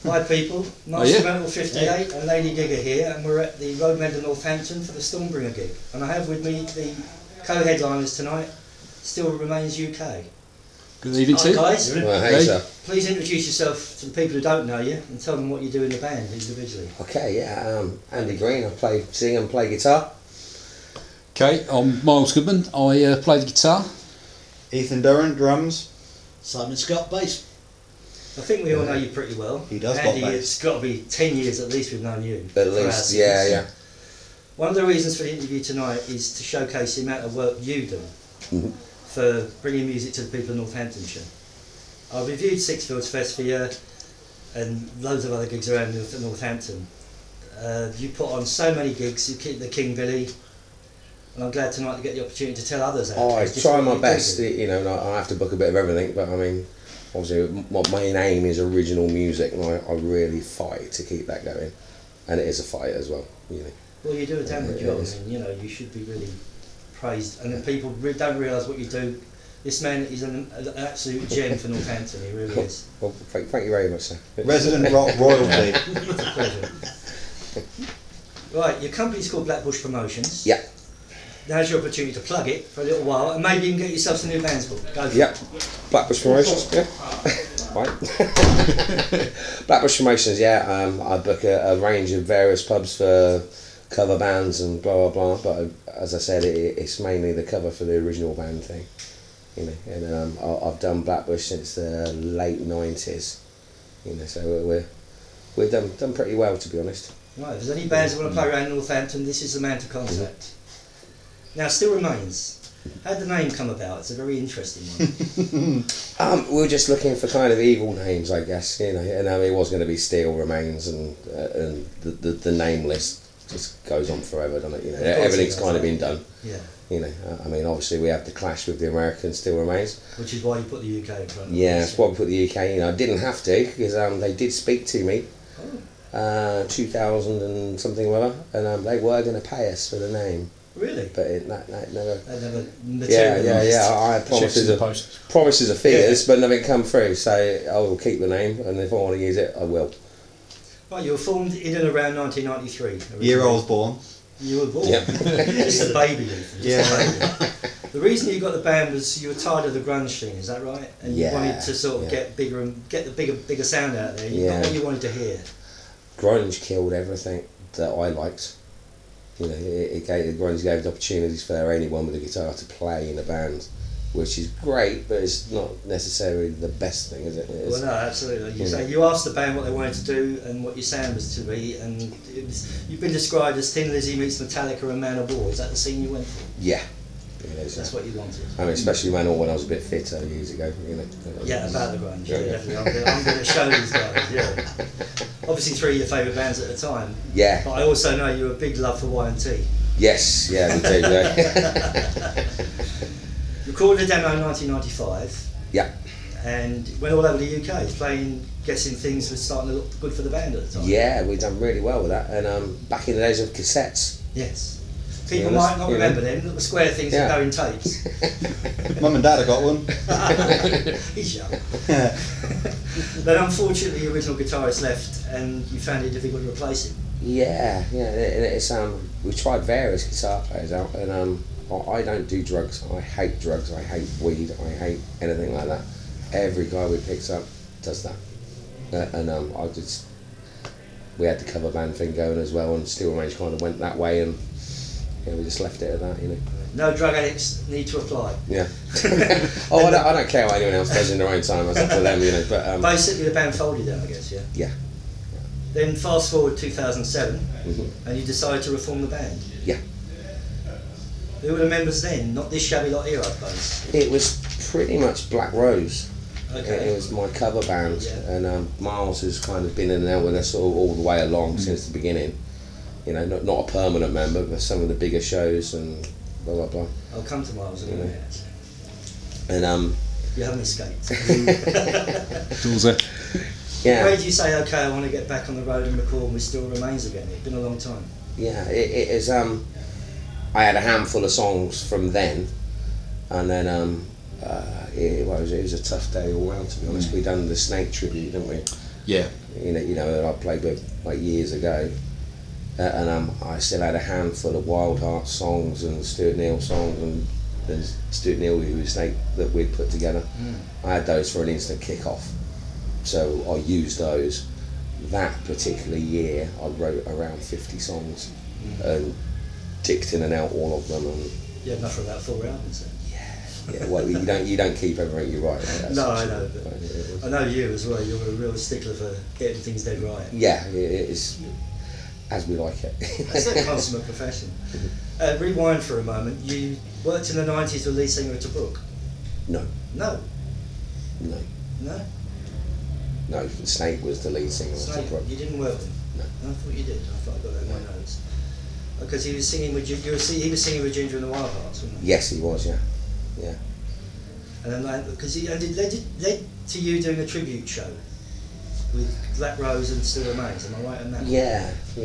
Hi people, Master 58 and Lady Giga here, and we're at the Roadmender Northampton for the Stormbringer gig. And I have with me the co-headliners tonight, Still Remains UK. Good evening to you. Guys. Well, hey, sir. Please introduce yourself to the people who don't know you and tell them what you do in the band individually. Okay, Andy Green, I sing and play guitar. Okay, I'm Miles Goodman, I play the guitar. Ethan Durrant, drums. Simon Scott, bass. I think we all know you pretty well. He does. Andy, it's got to be 10 years at least we've known you. At least, yeah. One of the reasons for the interview tonight is to showcase the amount of work you do for bringing music to the people of Northamptonshire. I've reviewed Sixfields Fest for you and loads of other gigs around Northampton. You put on so many gigs, you keep the King Billy, and I'm glad tonight to get the opportunity to tell others that. I try my best, you know, I have to book a bit of everything, but I mean, obviously my main aim is original music, and I really fight to keep that going, and it is a fight as well, you know. Well, you do a damn good job. I mean, you know, you should be really praised, and then people don't realise what you do. This man is an absolute gem for Northampton, he really is. Well, thank you very much, sir. Resident rock royalty. It's a pleasure. Right, your company's called Blackbush Promotions. Yeah. Now's your opportunity to plug it for a little while, and maybe you can get yourself some new bands booked. Go for Yeah, it. Blackbush Promotions, yeah. Right. Blackbush Promotions, yeah. I book a range of various pubs for cover bands and blah blah blah. But as I said, it's mainly the cover for the original band thing, you know. And I've done Blackbush since the late '90s, you know. So we've done pretty well, to be honest. Right, if there's any bands that want to play around Northampton, this is the man to contact. Now, Still Remains. How did the name come about? It's a very interesting one. We were just looking for kind of evil names, I guess, you know. And it was going to be Still Remains, and the name list just goes on forever, doesn't it? You know, everything's kind of been done. Yeah. You know, I mean, obviously we have the clash with the American Still Remains. Which is why you put the UK in front of it. Yeah, that's why we put the UK. You know, I didn't have to, because they did speak to me. 2000 and something or other, and they were going to pay us for the name. Really? But that never. That never materialised. Yeah. I had promises of figures, but nothing come through. So I will keep the name, and if I want to use it, I will. Right, you were formed in and around 1993. Originally. Year I was born. You were born. Yeah. Just a baby, Ethan. Yeah. A baby. The reason you got the band was you were tired of the grunge thing. Is that right? And you wanted to sort of get bigger and get the bigger sound out there. You got what you wanted to hear. Grunge killed everything that I liked. You know, grunge gave the opportunities for anyone with a guitar to play in a band, which is great, but it's not necessarily the best thing, is it? Well, no, absolutely. You asked the band what they wanted to do and what your sound was to be, and you've been described as Thin Lizzy meets Metallica and Man of War. Is that the scene you went for? Yeah. That's what you wanted. I mean, especially when I was a bit fitter years ago, you know. Yeah, about the grunge. Yeah, definitely. I'm going to show these guys. Yeah. Obviously, three of your favourite bands at the time. Yeah. But I also know you were a big love for Y&T. Yes, yeah, we do. Yeah. Recorded a demo in 1995. Yeah. And went all over the UK, playing, guessing things were starting to look good for the band at the time. Yeah, we've done really well with that. And back in the days of cassettes. Yes. People might not remember them, little square things that go in tapes. Mum and Dad have got one. He's young. But unfortunately, the original guitarist left and you found it difficult to replace him. Yeah. It's we tried various guitar players out, and I don't do drugs. I hate drugs. I hate weed. I hate anything like that. Every guy we picked up does that, and we had the cover band thing going as well, and Still Remains kind of went that way, and we just left it at that, you know. No drug addicts need to apply. Yeah. I don't care what anyone else does in their own time. That's up to them, you know. But basically, the band folded then, I guess. Yeah. Yeah. Then fast forward 2007, and you decided to reform the band. Yeah. Who were the members then? Not this shabby lot here, I suppose. It was pretty much Black Rose. Okay. It was my cover band, and Miles has kind of been in and out with us all the way along since the beginning. You know, not a permanent member, but some of the bigger shows and blah blah blah. I'll come to Miles in a minute. And you haven't escaped. Yeah. Where did you say, okay, I want to get back on the road and record with Still Remains again? It's been a long time. Yeah, it is. I had a handful of songs from then, and then it was a tough day all round, to be honest. We done the Snake tribute, didn't we? Yeah. That I played with like years ago, and I still had a handful of Wild Heart songs and Stuart Neal songs and Stuart Neal estate that we'd put together. I had those for an instant kick-off, so I used those. That particular year, I wrote around 50 songs and ticked in and out all of them. And You had enough for about 4 albums then. yeah, well, you don't keep everything you write. No, I know, but I know you as well. You're a real stickler for getting things dead right. Yeah, it's as we like it. That's a consummate profession. Rewind for a moment. You worked in the 90s with lead singer of Tobruk? No. No. No. No? No, Snake was the lead singer of Snake, Tobruk. you didn't work with him? No. I thought you did. I thought I got that in my notes. Because he was singing with he was singing with Ginger and the Wild Hearts, wasn't he? Yes, he was. Yeah. And then because it led to you doing a tribute show with Black Rose and Still Remains. Am I right on that? Yeah. We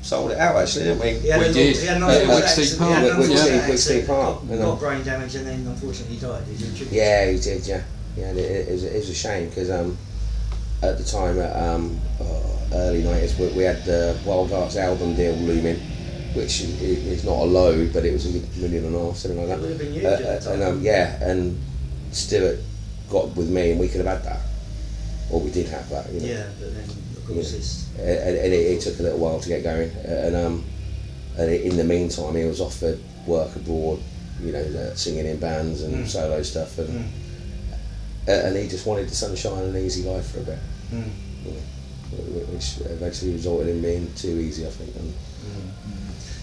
sold it out actually, didn't we? He had We a did. He had an At unfortunate Wicksteed accident. Park. He had an Wicksteed- unfortunate Wicksteed accident, Park, got brain damage, and then unfortunately he died. He did a tribute. Yeah, he did. Yeah. It was a shame because at the time, early 90s, we had the Wild Hearts album deal looming, which is not a load, but it was $1.5 million, something like that. It would have been huge at the time. And Stewart got with me, and we could have had that, or we did have that. Yeah, but then of course it's. And it took a little while to get going, and in the meantime, he was offered work abroad, singing in bands and solo stuff, and he just wanted the sunshine and easy life for a bit. Which eventually resulted in being too easy, I think.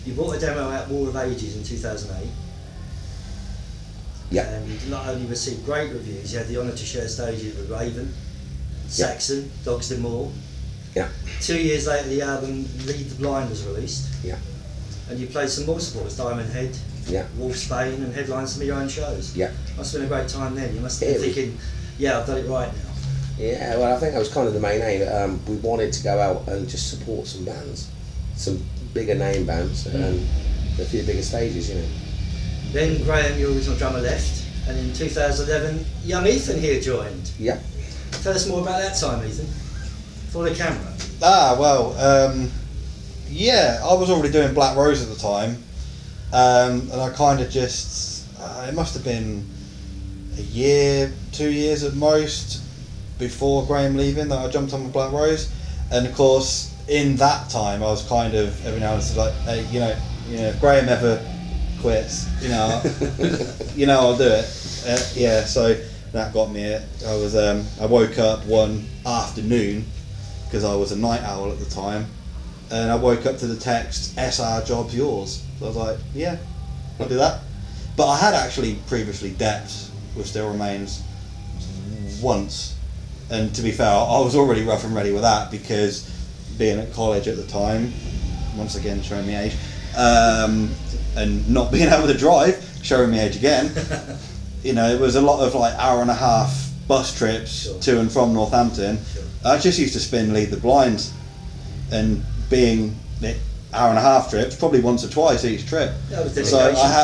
You bought a demo out War of Ages in 2008. Yeah. And you not only received great reviews, you had the honour to share stages with Raven, Saxon, Dogs the Moor. Yeah. 2 years later, the album Lead the Blind was released. Yeah. And you played some more supporters, Diamond Head, Wolf Spain, and headlined some of your own shows. Yeah. Must have been a great time then. You must have been thinking, I've done it right now. Yeah, well, I think that was kind of the main aim. We wanted to go out and just support some bands, some bigger name bands, and a few bigger stages, Then Graham, your original drummer, left, and in 2011, young Ethan here joined. Yeah. Tell us more about that time, Ethan, for the camera. I was already doing Black Rose at the time, and I kind of just, it must have been a year, 2 years at most, before Graham leaving, that I jumped on with Black Rose. And of course, in that time, I was kind of, every now and then, like, hey, if Graham ever quits, I'll do it. So that got me it. I woke up one afternoon, because I was a night owl at the time, and I woke up to the text, SR job's yours. So I was like, yeah, I'll do that. But I had actually previously depped with Still Remains once, and to be fair, I was already rough and ready with that, because being at college at the time, once again showing me age, and not being able to drive, showing me age again, it was a lot of like hour-and-a-half bus trips to and from Northampton. I just used to spin Lead the Blind, and being hour-and-a-half trips, probably once or twice each trip. That was So dedication.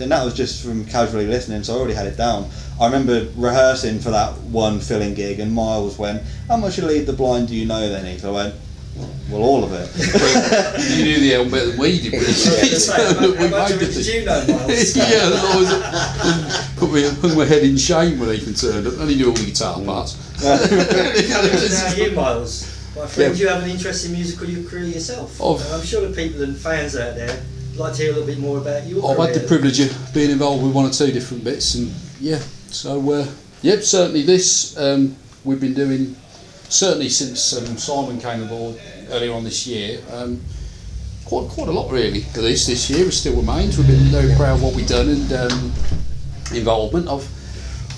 and that was just from casually listening, so I already had it down. I remember rehearsing for that one filling gig, and Miles went, "How much of Lead the Blind do you know then, Heath?" I went, "Well, all of it." You knew the album better than we did. How much of it did you know, Miles? Hung my head in shame when Ethan turned up, and he knew all the guitar parts. Now you, Miles, my friend, you have an interest in musical career yourself. And I'm sure the people and fans out there would like to hear a little bit more about your I've career. had the privilege of being involved with one or two different bits, and certainly this we've been doing certainly since Simon came aboard earlier on this year. Quite a lot really for this year. It still remains. We've been very proud of what we've done and involvement. I've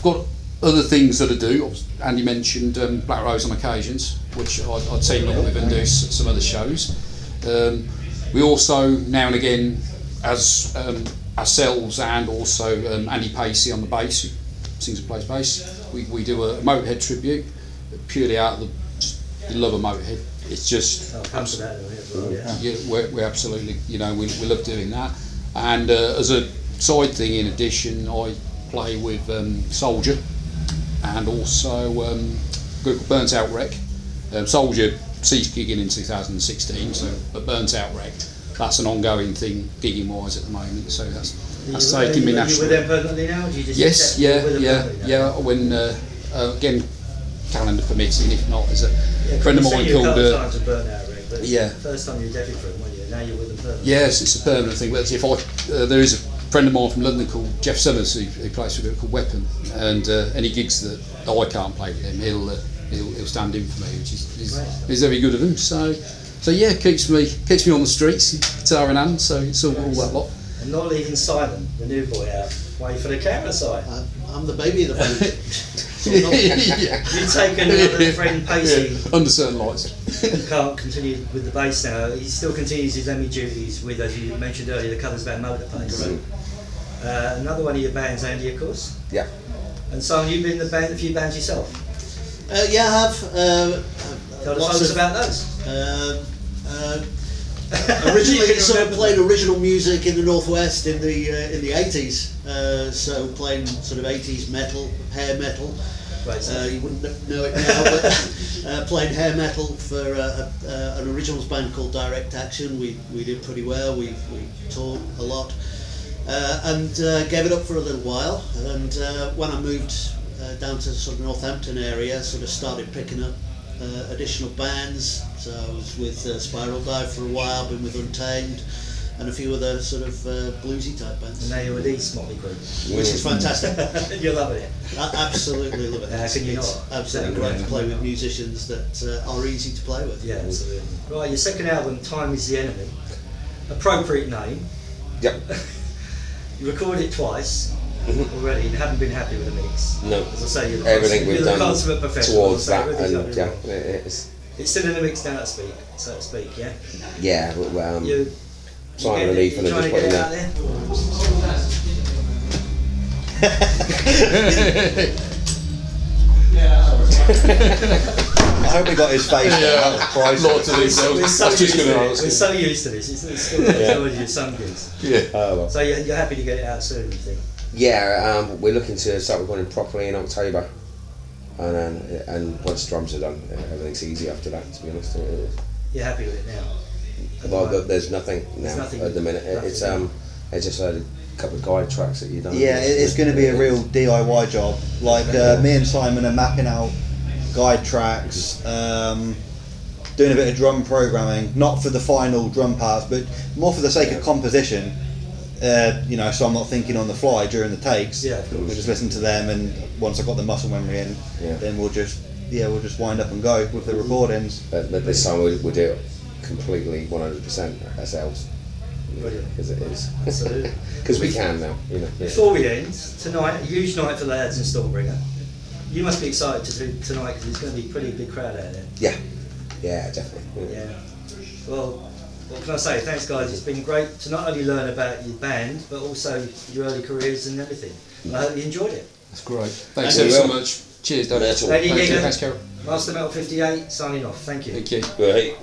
got other things that I do. Andy mentioned Black Rose on occasions, which I team up with and do some other shows. We also now and again, as ourselves and also Andy Pacey on the bass, who sings and plays bass, we do a Motorhead tribute purely out of the love of Motorhead. It's just we're absolutely, we love doing that. And as a side thing, in addition, I play with Soldier, and also a group called Burnt Out Wreck. Soldier ceased gigging in 2016, so but Burnt Out Wreck, that's an ongoing thing gigging wise at the moment. So that's taking me national. Are you with them permanently now? Or do you just Yes, accept you're with them permanently now? When again calendar permitting, if not, there's a friend of mine called. called. Times of Burnt Out Wreck, but Yeah. First time you were definitely for them, weren't you? Now you're with them permanently. Yes, it's a permanent thing. But if there is a friend of mine from London called Jeff Summers who plays for a group called Weapon, and any gigs that I can't play with him, he'll stand in for me, which is very good of him. So yeah, keeps me on the streets, guitar in hand. So it's all that lot. And not leaving Simon, the new boy, out. Wait for the camera side. I'm the baby of the band. You've taken another friend Pacey. Under certain lights. Who can't continue with the bass now. He still continues his Emmy duties with, as you mentioned earlier, the covers band Motorpace. Another one of your bands, Andy, of course. Yeah. And Simon, you've been in a few bands yourself. Yeah, I have. Tell the folks about those. Originally, You sort of remember played original music in the Northwest in the 80s. So playing sort of 80s metal, hair metal. Right, so You wouldn't know it now, but played hair metal for an originals band called Direct Action. We did pretty well. We toured a lot, and gave it up for a little while. And when I moved down to sort of Northampton area, sort of started picking up additional bands. So I was with Spiral Dive for a while, been with Untamed, and a few other sort of bluesy type bands. and now you're with East Motley Crue. Which is fantastic. You're loving it. I absolutely love it. How can you It's not? absolutely great to play with musicians that are easy to play with. Yeah, absolutely. Right, your second album, Time Is the Enemy. Appropriate name. Yep. You recorded it twice already and haven't been happy with the mix. No. As I say, you're the Everything consummate- we've you're the done consummate professional. towards so that, everything's and gotta be yeah, wrong. It's still in the mix now, so to speak, yeah? yeah. You Sign relief and trying just to get putting it that. out there? I hope he got his face down. That was priceless. Lots of these. We're so That's just used going to to it. ask. We're so used to this. It's still majority of some gigs. Yeah. Well. So you're happy to get it out soon, you think? Yeah, we're looking to start recording properly in October, and once drums are done, everything's easy after that. To be honest, You're happy with it now? well, there's nothing now There's nothing- at the minute. It's nothing. I just heard a couple of guide tracks that you done. Yeah, it's going to be a real DIY job. Like me and Simon are mapping out guide tracks, doing a bit of drum programming, not for the final drum parts, but more for the sake of composition. So I'm not thinking on the fly during the takes. Yeah, of course. Mm. We'll just listen to them, and once I've got the muscle memory in, then we'll just wind up and go with the recordings. But this time we'll do it completely 100% ourselves. Brilliant. Because it is. Absolutely. Because we can now, Yeah. Before we end, tonight, a huge night for the lads in Stormbringer. You must be excited to do tonight because there's going to be a pretty big crowd out there. Yeah, definitely. Yeah. Well, what can I say? Thanks, guys. It's been great to not only learn about your band, but also your early careers and everything. I hope you enjoyed it. That's great. Thanks Thank ever you. so much. Cheers, Dad. That's all. Lady Thank you. Giga, Thanks, Carol. Master Metal 58, signing off. Thank you. Thank you. Right.